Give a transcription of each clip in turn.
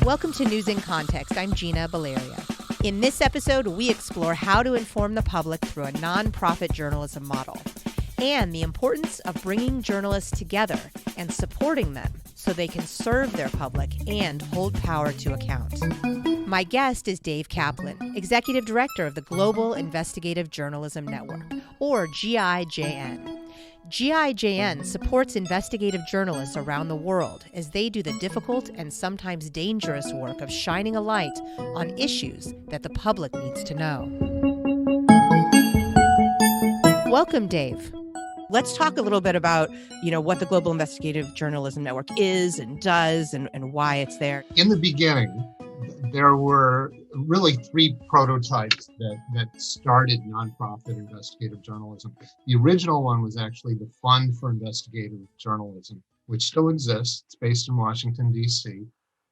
Welcome to News in Context. I'm Gina Valeria. In this episode, we explore how to inform the public through a nonprofit journalism model and the importance of bringing journalists together and supporting them so they can serve their public and hold power to account. My guest is Dave Kaplan, Executive Director of the Global Investigative Journalism Network, or GIJN. GIJN supports investigative journalists around the world as they do the difficult and sometimes dangerous work of shining a light on issues that the public needs to know. Welcome, Dave. Let's talk a little bit about, what the Global Investigative Journalism Network is and does and why it's there. In the beginning, there were really three prototypes that started nonprofit investigative journalism. The original one was actually the Fund for Investigative Journalism, which still exists. It's based in Washington, D.C.,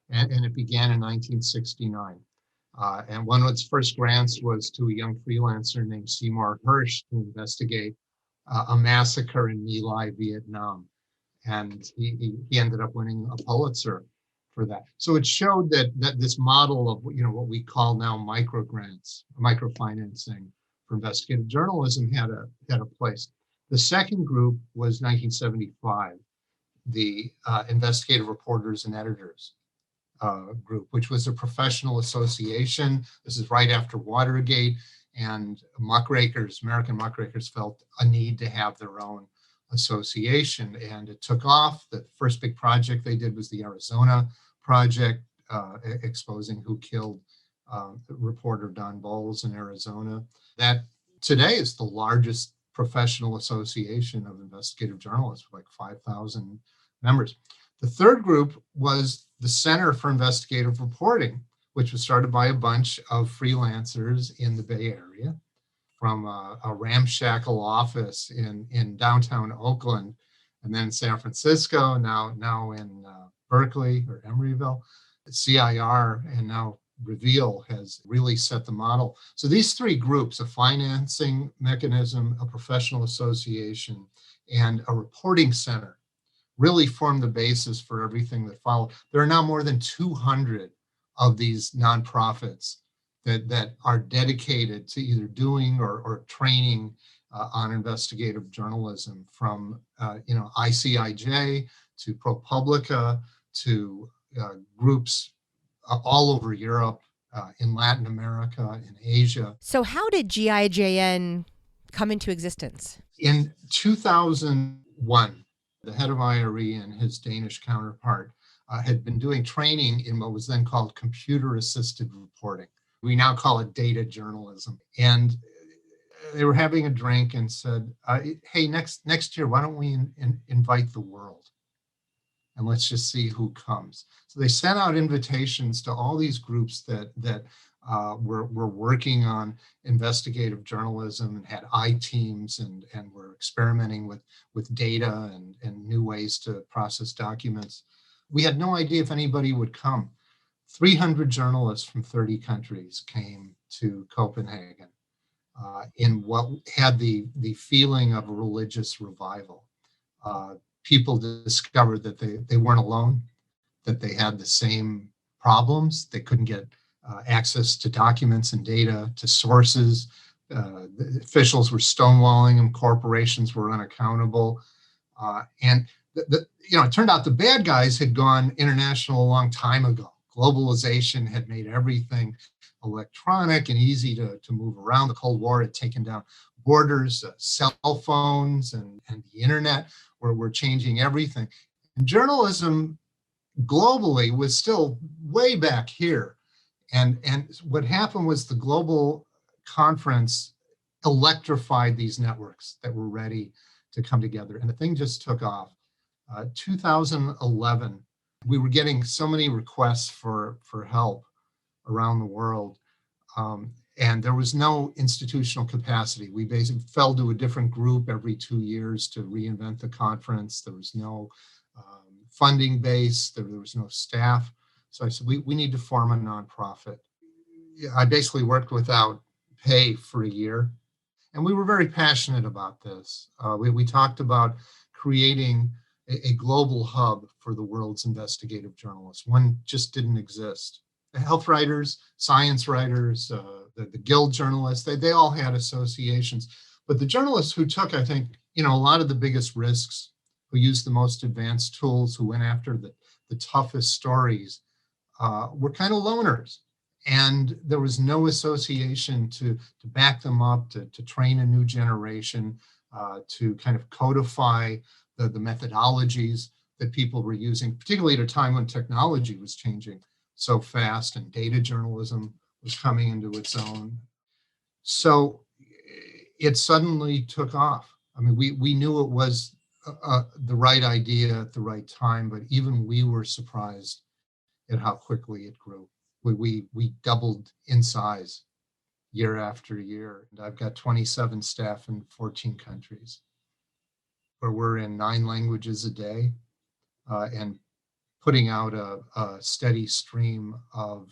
and it began in 1969. And one of its first grants was to a young freelancer named Seymour Hersh to investigate a massacre in My Lai, Vietnam. And he ended up winning a Pulitzer for that. So it showed that this model of what we call now microgrants, microfinancing for investigative journalism had a place. The second group was 1975, the Investigative Reporters and Editors group, which was a professional association. This is right after Watergate, and American muckrakers felt a need to have their own association, and it took off. The first big project they did was the Arizona project, exposing who killed reporter Don Bowles in Arizona. That today is the largest professional association of investigative journalists, with like 5,000 members. The third group was the Center for Investigative Reporting, which was started by a bunch of freelancers in the Bay Area, from a ramshackle office in downtown Oakland, and then San Francisco, now in Berkeley or Emeryville. CIR and now Reveal has really set the model. So these three groups, a financing mechanism, a professional association, and a reporting center, really form the basis for everything that followed. There are now more than 200 of these nonprofits that are dedicated to either doing or training on investigative journalism, from ICIJ to ProPublica to groups all over Europe, in Latin America, in Asia. So how did GIJN come into existence? In 2001, the head of IRE and his Danish counterpart had been doing training in what was then called computer-assisted reporting. We now call it data journalism. And they were having a drink and said, hey, next year, why don't we invite the world? And let's just see who comes. So they sent out invitations to all these groups that were working on investigative journalism and had I-teams and were experimenting with data and new ways to process documents. We had no idea if anybody would come. 300 journalists from 30 countries came to Copenhagen in what had the feeling of a religious revival. People discovered that they weren't alone, that they had the same problems. They couldn't get access to documents and data, to sources. The officials were stonewalling them. Corporations were unaccountable. And it turned out the bad guys had gone international a long time ago. Globalization had made everything electronic and easy to move around. The Cold War had taken down borders, cell phones and the internet were changing everything. And journalism globally was still way back here. And what happened was the global conference electrified these networks that were ready to come together. And the thing just took off. 2011, we were getting so many requests for help around the world. And there was no institutional capacity. We basically fell to a different group every 2 years to reinvent the conference. There was no funding base. There was no staff. So I said, we need to form a nonprofit. I basically worked without pay for a year. And we were very passionate about this. We talked about creating a global hub for the world's investigative journalists. One just didn't exist. The health writers, science writers, the guild journalists, they all had associations. But the journalists who took, I think, a lot of the biggest risks, who used the most advanced tools, who went after the toughest stories, were kind of loners. And there was no association to back them up, to train a new generation, to kind of codify the methodologies that people were using, particularly at a time when technology was changing so fast and data journalism was coming into its own. So it suddenly took off. I mean, we knew it was the right idea at the right time, but even we were surprised at how quickly it grew. We doubled in size year after year. And I've got 27 staff in 14 countries, where we're in 9 languages a day, and putting out a steady stream of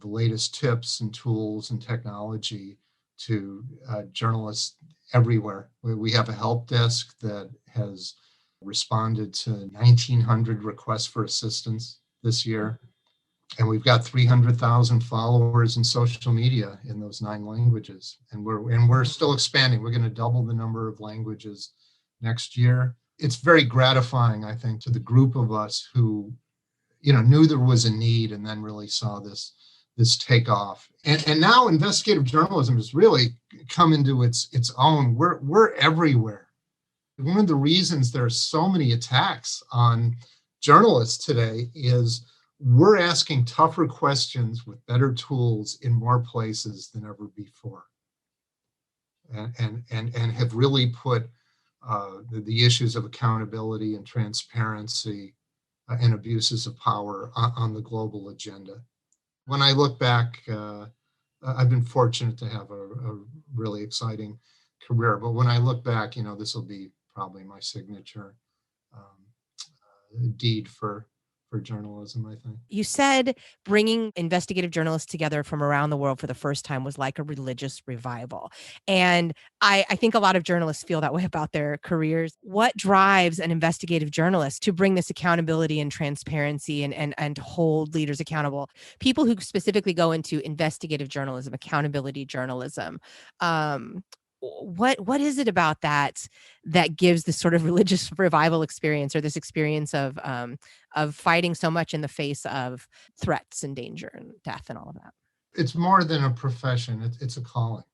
the latest tips and tools and technology to journalists everywhere. We have a help desk that has responded to 1,900 requests for assistance this year. And we've got 300,000 followers in social media in those 9 languages. And we're still expanding. We're going to double the number of languages next year. It's very gratifying, I think, to the group of us who knew there was a need and then really saw this take off. And now investigative journalism has really come into its own. We're everywhere. One of the reasons there are so many attacks on journalists today is we're asking tougher questions with better tools in more places than ever before, and have really put the issues of accountability and transparency and abuses of power on the global agenda. When I look back, I've been fortunate to have a really exciting career, but when I look back, this will be probably my signature deed for journalism, I think. You said bringing investigative journalists together from around the world for the first time was like a religious revival. And I think a lot of journalists feel that way about their careers. What drives an investigative journalist to bring this accountability and transparency and hold leaders accountable? People who specifically go into investigative journalism, accountability journalism, what is it about that gives this sort of religious revival experience, or this experience of fighting so much in the face of threats and danger and death and all of that? It's more than a profession, it's a calling.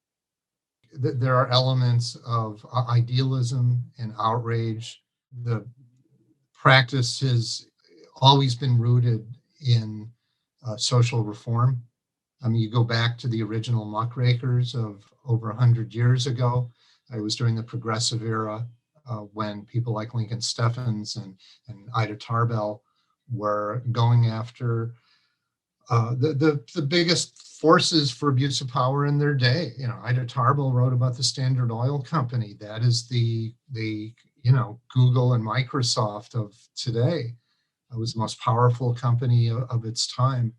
There are elements of idealism and outrage. The practice has always been rooted in social reform. I mean, you go back to the original muckrakers of over 100 years ago. I was during the progressive era, when people like Lincoln Steffens and Ida Tarbell were going after the biggest forces for abuse of power in their day. Ida Tarbell wrote about the Standard Oil Company. That is the Google and Microsoft of today. It was the most powerful company of its time.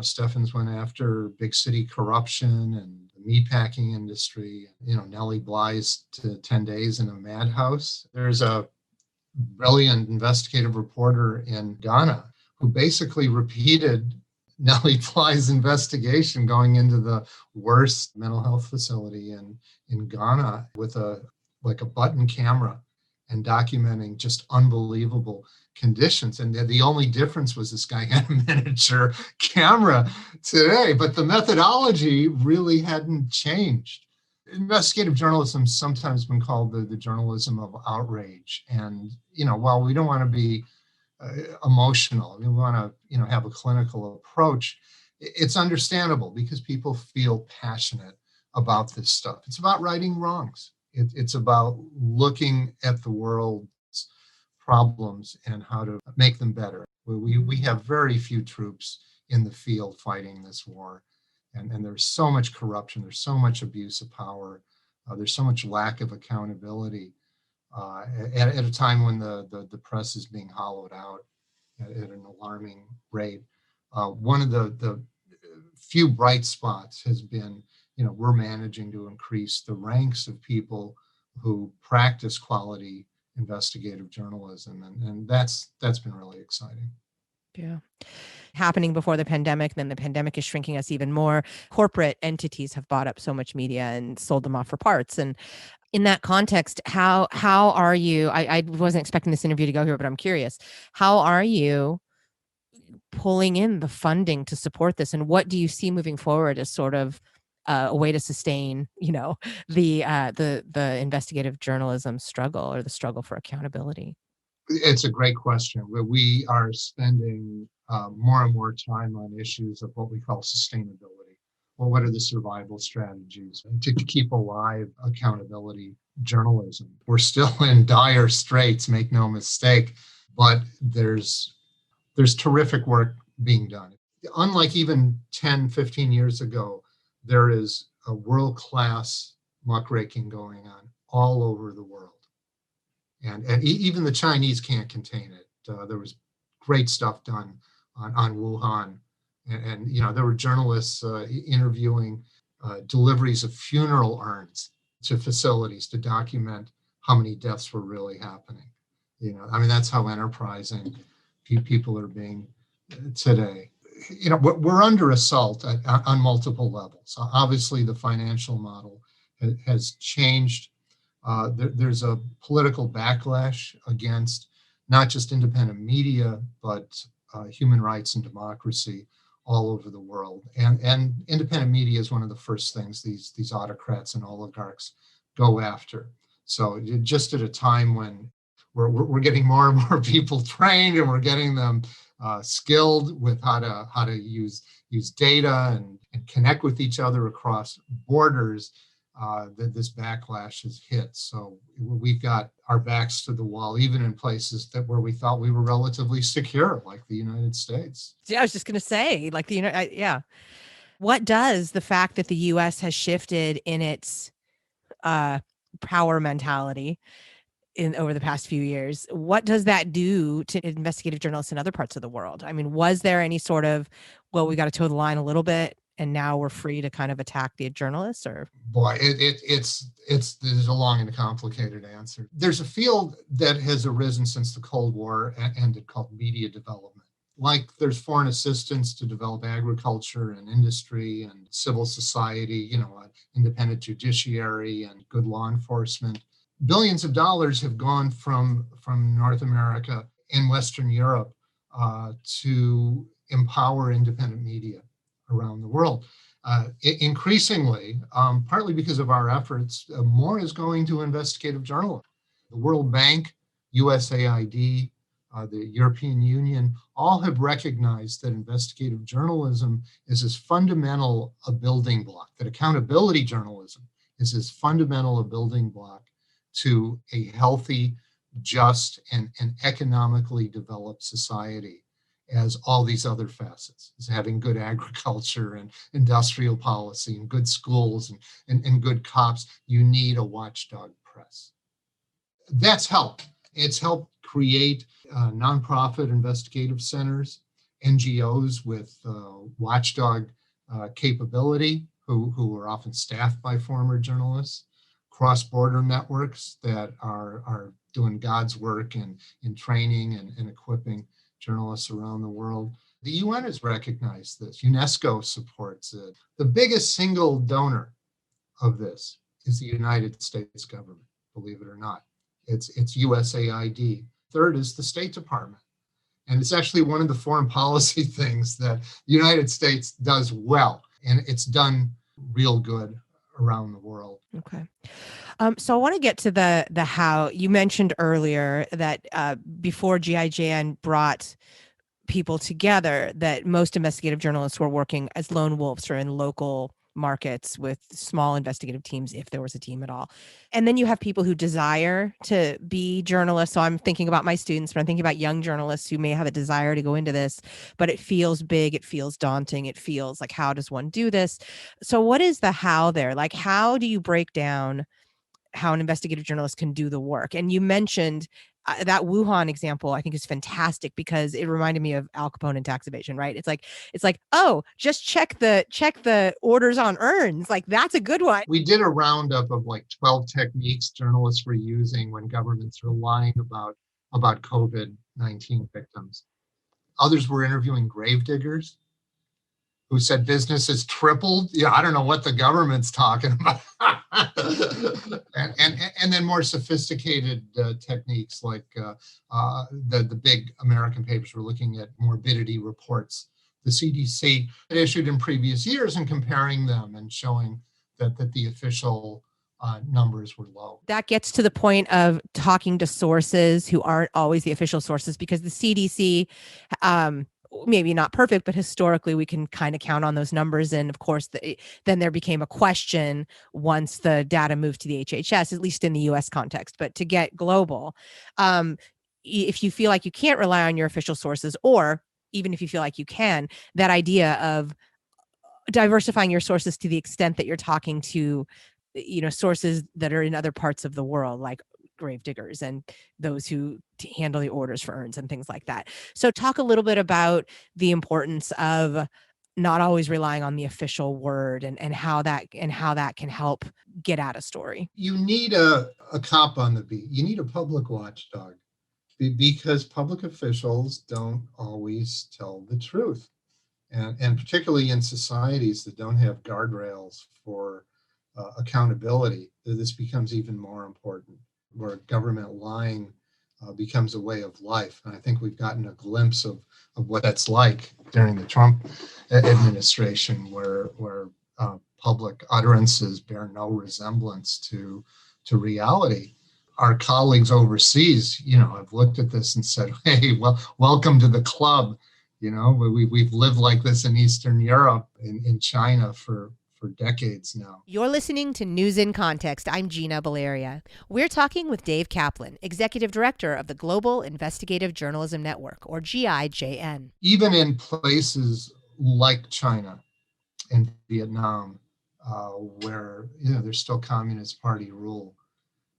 Steffens went after big city corruption and the meatpacking industry. Nellie Bly's 10 days in a madhouse. There's a brilliant investigative reporter in Ghana who basically repeated Nellie Bly's investigation, going into the worst mental health facility in Ghana with a button camera and documenting just unbelievable conditions. And the only difference was this guy had a miniature camera today, but the methodology really hadn't changed. Investigative journalism has sometimes been called the journalism of outrage. And, while we don't want to be emotional, we want to, have a clinical approach, it's understandable because people feel passionate about this stuff. It's about righting wrongs. It's about looking at the world's problems and how to make them better. We have very few troops in the field fighting this war. And there's so much corruption, there's so much abuse of power, there's so much lack of accountability at a time when the press is being hollowed out at an alarming rate. One of the few bright spots has been, we're managing to increase the ranks of people who practice quality investigative journalism. And that's been really exciting. Yeah. Happening before the pandemic, then the pandemic is shrinking us even more. Corporate entities have bought up so much media and sold them off for parts. And in that context, how are you? I wasn't expecting this interview to go here, but I'm curious. How are you pulling in the funding to support this, and what do you see moving forward as sort of a way to sustain, the investigative journalism struggle, or the struggle for accountability? It's a great question. We are spending more and more time on issues of what we call sustainability. Well, what are the survival strategies to keep alive accountability journalism? We're still in dire straits, make no mistake, but there's terrific work being done. Unlike even 10, 15 years ago, there is a world-class muckraking going on all over the world. And even the Chinese can't contain it. There was great stuff done on Wuhan. And there were journalists interviewing deliveries of funeral urns to facilities to document how many deaths were really happening. That's how enterprising people are being today. We're under assault on multiple levels. Obviously, the financial model has changed. There's a political backlash against not just independent media, but human rights and democracy all over the world. And independent media is one of the first things these autocrats and oligarchs go after. So just at a time when we're getting more and more people trained, and we're getting them skilled with how to use data and connect with each other across borders, that this backlash has hit. So we've got our backs to the wall, even in places where we thought we were relatively secure, like the United States. Yeah, I was just going to say, like yeah. What does the fact that the U.S. has shifted in its power mentality over the past few years, what does that do to investigative journalists in other parts of the world? I mean, was there any sort of, well, we got to toe the line a little bit, and now we're free to kind of attack the journalists? Or boy, it's there's a long and complicated answer. There's a field that has arisen since the Cold War ended called media development. Like there's foreign assistance to develop agriculture and industry and civil society, independent judiciary and good law enforcement. Billions of dollars have gone from North America and Western Europe to empower independent media around the world. Increasingly, partly because of our efforts, more is going to investigative journalism. The World Bank, USAID, the European Union, all have recognized that investigative journalism is as fundamental a building block, that accountability journalism is as fundamental a building block to a healthy, just, and economically developed society as all these other facets, as having good agriculture and industrial policy and good schools and good cops. You need a watchdog press. That's helped. It's helped create nonprofit investigative centers, NGOs with watchdog capability, who are often staffed by former journalists, cross-border networks that are doing God's work in training and equipping journalists around the world. The UN has recognized this. UNESCO supports it. The biggest single donor of this is the United States government, believe it or not. It's USAID. Third is the State Department. And it's actually one of the foreign policy things that the United States does well, and it's done real good around the world. Okay. So I want to get to the how. You mentioned earlier that before GIJN brought people together, that most investigative journalists were working as lone wolves or in local markets with small investigative teams, if there was a team at all. And then you have people who desire to be journalists. So I'm thinking about my students, but I'm thinking about young journalists who may have a desire to go into this, but it feels big, it feels daunting, it feels like, how does one do this? So what is the how there? Like, how do you break down how an investigative journalist can do the work. And you mentioned that Wuhan example, I think, is fantastic because it reminded me of Al Capone and tax evasion, right? It's like, oh, just check the orders on urns. Like, that's a good one. We did a roundup of like 12 techniques journalists were using when governments were lying about COVID-19 victims. Others were interviewing gravediggers who said business has tripled. Yeah, I don't know what the government's talking about. and then more sophisticated techniques like the big American papers were looking at morbidity reports the CDC had issued in previous years and comparing them and showing that the official numbers were low. That gets to the point of talking to sources who aren't always the official sources, because the CDC, maybe not perfect, but historically we can kind of count on those numbers. And of course, then there became a question once the data moved to the HHS, at least in the US context. But to get global, if you feel like you can't rely on your official sources, or even if you feel like you can, that idea of diversifying your sources to the extent that you're talking to, sources that are in other parts of the world, like gravediggers and those who handle the orders for urns and things like that. So talk a little bit about the importance of not always relying on the official word and how that can help get at a story. You need a cop on the beat. You need a public watchdog, because public officials don't always tell the truth. And particularly in societies that don't have guardrails for accountability, this becomes even more important, where government lying becomes a way of life. And I think we've gotten a glimpse of what that's like during the Trump administration, where public utterances bear no resemblance to reality. Our colleagues overseas, have looked at this and said, hey, well, welcome to the club. We've lived like this in Eastern Europe, in China for decades now. You're listening to News in Context. I'm Gina Valeria. We're talking with Dave Kaplan, Executive Director of the Global Investigative Journalism Network, or GIJN. Even in places like China and Vietnam, where there's still Communist Party rule,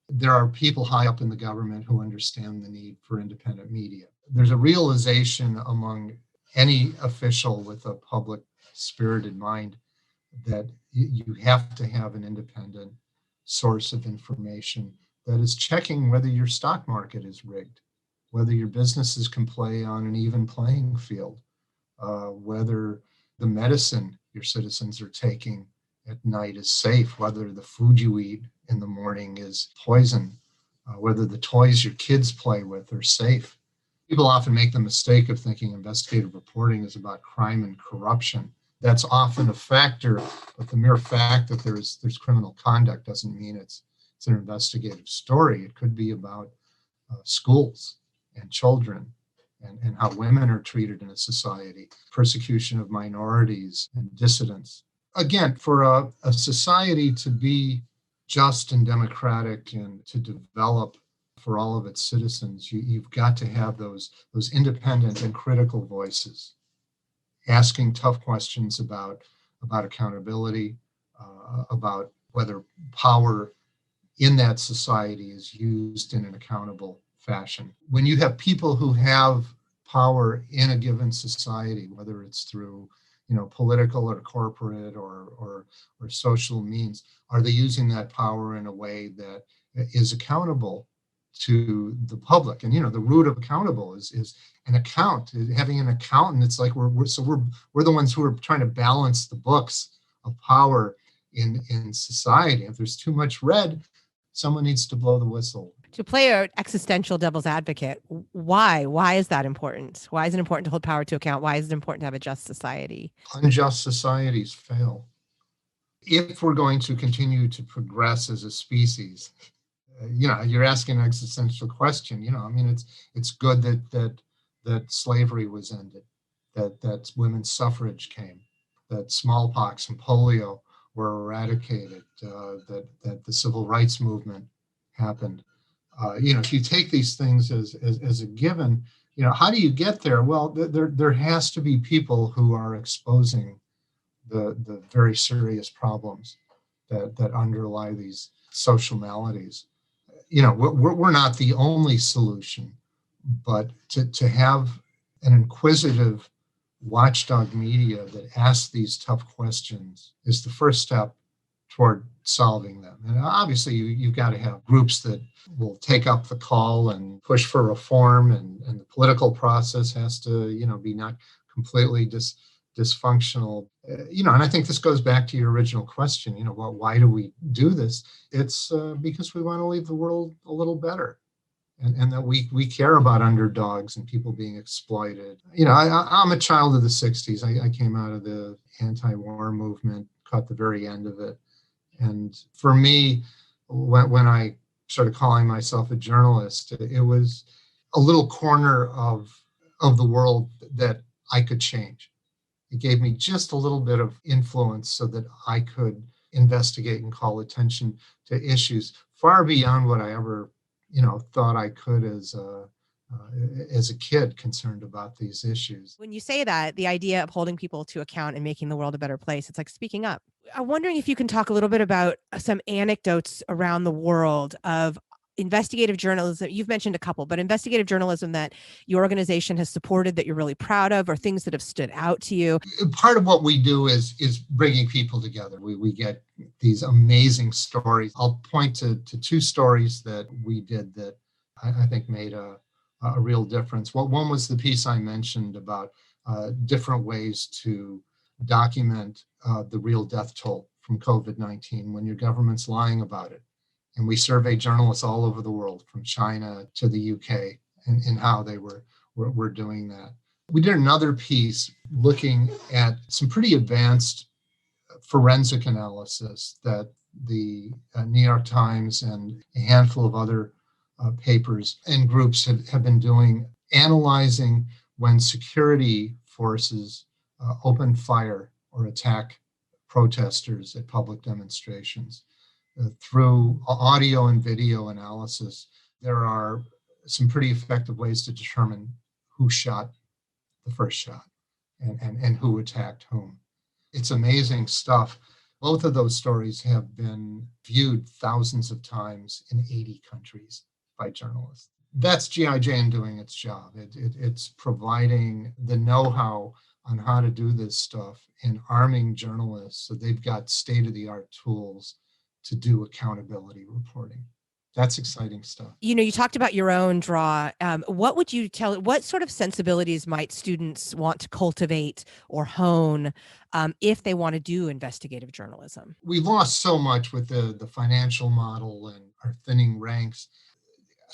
there are people high up in the government who understand the need for independent media. There's a realization among any official with a public spirited mind that you have to have an independent source of information that is checking whether your stock market is rigged, whether your businesses can play on an even playing field, whether the medicine your citizens are taking at night is safe, whether the food you eat in the morning is poison, whether the toys your kids play with are safe. People often make the mistake of thinking investigative reporting is about crime and corruption. That's often a factor, but the mere fact that there's criminal conduct doesn't mean it's an investigative story. It could be about schools and children and how women are treated in a society, persecution of minorities and dissidents. Again, for a society to be just and democratic and to develop for all of its citizens, you've got to have those independent and critical voices asking tough questions about accountability, about whether power in that society is used in an accountable fashion. When you have people who have power in a given society, whether it's through political or corporate or social means, are they using that power in a way that is accountable to the public? And the root of accountable is an account. Having an accountant, it's like we're the ones who are trying to balance the books of power in society. If there's too much red, someone needs to blow the whistle. To play an existential devil's advocate, why is that important? Why is it important to hold power to account? Why is it important to have a just society? Unjust societies fail. If we're going to continue to progress as a species, you're asking an existential question. It's good that slavery was ended, that women's suffrage came, that smallpox and polio were eradicated, that the civil rights movement happened. If you take these things as a given, how do you get there? Well, there has to be people who are exposing the very serious problems that underlie these social maladies. We're not the only solution, but to have an inquisitive watchdog media that asks these tough questions is the first step toward solving them. And obviously, you've got to have groups that will take up the call and push for reform, and the political process has to, be not completely dysfunctional. And I think this goes back to your original question, why do we do this? It's because we want to leave the world a little better. And that we care about underdogs and people being exploited. I'm a child of the 60s. I came out of the anti-war movement, caught the very end of it. And for me, when I started calling myself a journalist, it was a little corner of the world that I could change. It gave me just a little bit of influence so that I could investigate and call attention to issues far beyond what I ever thought I could as a kid concerned about these issues. When you say that, the idea of holding people to account and making the world a better place, it's like speaking up. I'm wondering if you can talk a little bit about some anecdotes around the world of investigative journalism. You've mentioned a couple, but investigative journalism that your organization has supported that you're really proud of, or things that have stood out to you. Part of what we do is bringing people together. We get these amazing stories. I'll point to two stories that we did that I think made a real difference. One was the piece I mentioned about different ways to document the real death toll from COVID-19 when your government's lying about it. And we surveyed journalists all over the world, from China to the UK, and how they were doing that. We did another piece looking at some pretty advanced forensic analysis that the New York Times and a handful of other papers and groups have been doing, analyzing when security forces open fire or attack protesters at public demonstrations. Through audio and video analysis, there are some pretty effective ways to determine who shot the first shot and who attacked whom. It's amazing stuff. Both of those stories have been viewed thousands of times in 80 countries by journalists. That's GIJN doing its job. It's providing the know-how on how to do this stuff and arming journalists so they've got state-of-the-art tools to do accountability reporting. That's exciting stuff. You talked about your own draw. What would you what sort of sensibilities might students want to cultivate or hone if they want to do investigative journalism? We've lost so much with the financial model and our thinning ranks.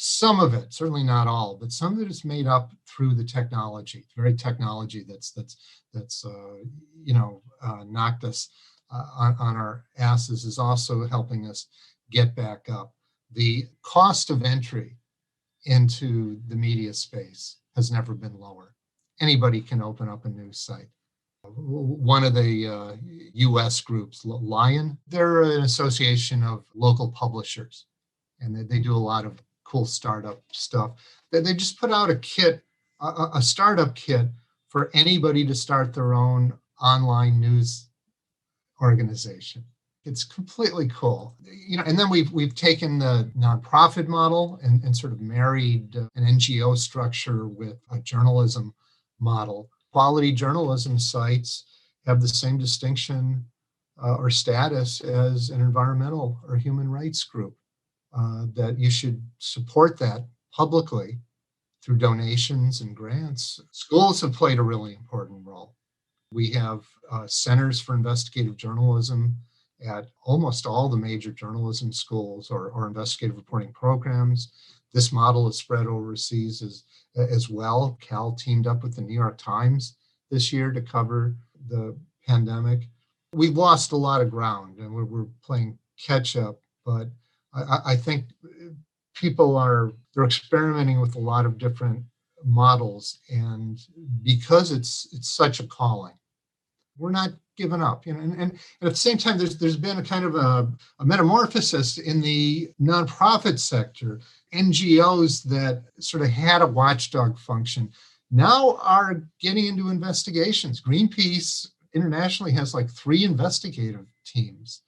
Some of it, certainly not all, but some of it is made up through the technology, the very technology that's knocked us on our asses, is also helping us get back up. The cost of entry into the media space has never been lower. Anybody can open up a news site. One of the US groups, Lion, they're an association of local publishers, and they do a lot of cool startup stuff. They just put out a kit, a startup kit for anybody to start their own online news organization. It's completely cool. And then we've taken the nonprofit model and sort of married an NGO structure with a journalism model. Quality journalism sites have the same distinction or status as an environmental or human rights group. That you should support that publicly through donations and grants. Schools have played a really important role. We have centers for investigative journalism at almost all the major journalism schools or investigative reporting programs. This model is spread overseas as well. Cal teamed up with the New York Times this year to cover the pandemic. We've lost a lot of ground and we're playing catch up, but I think they're experimenting with a lot of different models, and because it's such a calling, we're not giving up. And at the same time, there's been a kind of a metamorphosis in the nonprofit sector. NGOs that sort of had a watchdog function now are getting into investigations. Greenpeace internationally has like 3 investigative teams.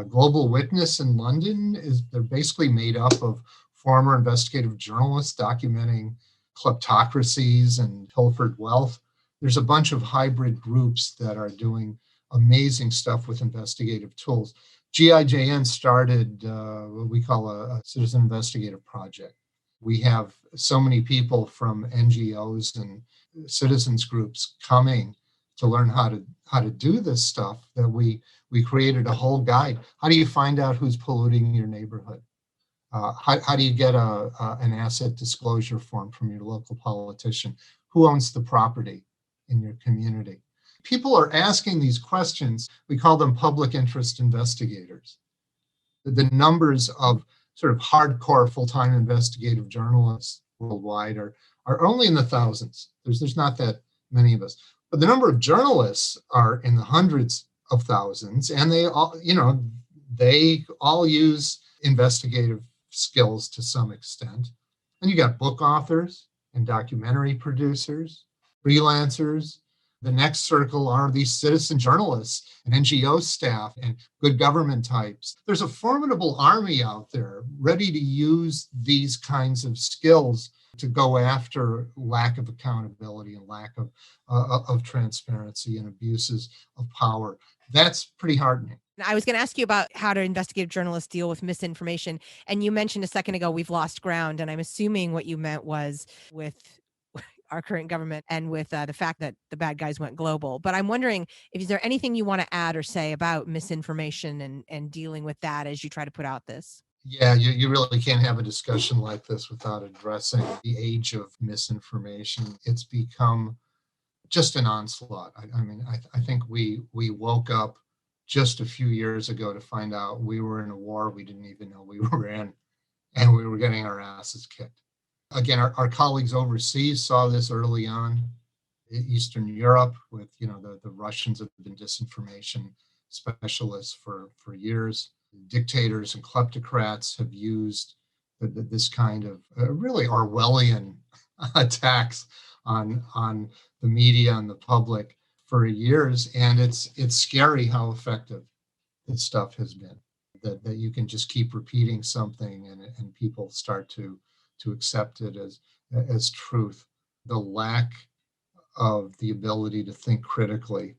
Global Witness in London they're basically made up of former investigative journalists documenting kleptocracies and pilfered wealth. There's a bunch of hybrid groups that are doing amazing stuff with investigative tools. GIJN started what we call a citizen investigative project. We have so many people from NGOs and citizens groups coming to learn how to do this stuff that we created a whole guide. How do you find out who's polluting your neighborhood? How do you get an asset disclosure form from your local politician? Who owns the property in your community? People are asking these questions. We call them public interest investigators. The numbers of sort of hardcore full-time investigative journalists worldwide are only in the thousands. There's not that many of us. But the number of journalists are in the hundreds of thousands, and they all use investigative skills to some extent. And you got book authors and documentary producers, freelancers. The next circle are these citizen journalists and NGO staff and good government types. There's a formidable army out there ready to use these kinds of skills to go after lack of accountability and lack of transparency and abuses of power. That's pretty heartening. I was going to ask you about how do investigative journalists deal with misinformation. And you mentioned a second ago, we've lost ground. And I'm assuming what you meant was with our current government and with the fact that the bad guys went global. But I'm wondering, is there anything you want to add or say about misinformation and dealing with that as you try to put out this? Yeah, you really can't have a discussion like this without addressing the age of misinformation. It's become just an onslaught. I think we woke up just a few years ago to find out we were in a war we didn't even know we were in, and we were getting our asses kicked. Again, our colleagues overseas saw this early on. Eastern Europe with, the Russians have been disinformation specialists for years. Dictators and kleptocrats have used this kind of really Orwellian attacks on the media and the public for years, and it's scary how effective this stuff has been. That you can just keep repeating something and people start to accept it as truth. The lack of the ability to think critically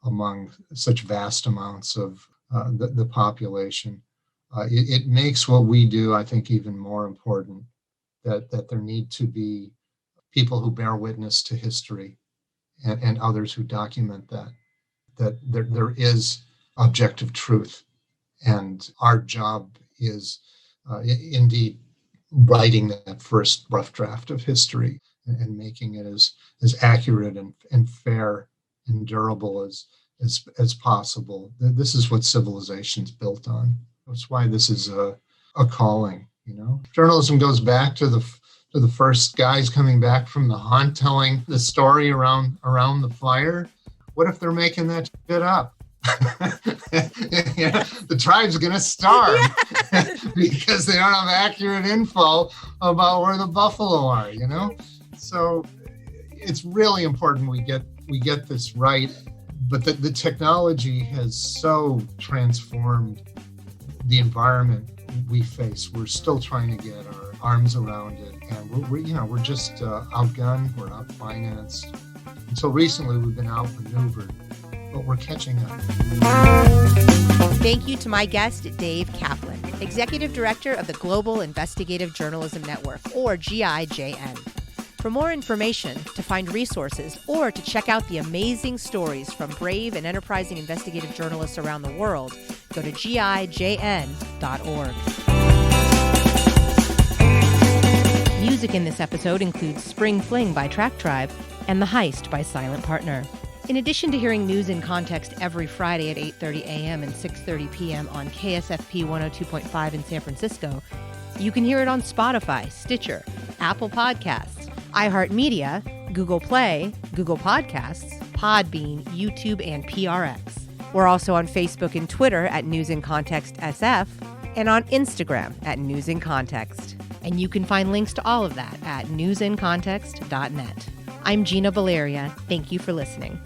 among such vast amounts of the population, it makes what we do, I think, even more important. That there need to be people who bear witness to history and others who document that there is objective truth. And our job is indeed writing that first rough draft of history and making it as accurate and fair and durable as possible. This is what civilization's built on. That's why this is a calling, Journalism goes back to the first guys coming back from the hunt, telling the story around the fire. What if they're making that shit up? The tribe's going to starve because they don't have accurate info about where the buffalo are, So it's really important we get this right. But the technology has so transformed the environment we face. We're still trying to get our arms around it, and we're just outgunned, we're outfinanced. Until recently, we've been outmaneuvered, but we're catching up. Thank you to my guest, Dave Kaplan, Executive Director of the Global Investigative Journalism Network, or GIJN. For more information, to find resources, or to check out the amazing stories from brave and enterprising investigative journalists around the world, go to GIJN.org. Music in this episode includes Spring Fling by Track Tribe and The Heist by Silent Partner. In addition to hearing News in Context every Friday at 8:30 a.m. and 6:30 p.m. on KSFP 102.5 in San Francisco, you can hear it on Spotify, Stitcher, Apple Podcasts, iHeartMedia, Google Play, Google Podcasts, Podbean, YouTube, and PRX. We're also on Facebook and Twitter at News in Context SF, and on Instagram at News in Context. And you can find links to all of that at newsincontext.net. I'm Gina Valeria. Thank you for listening.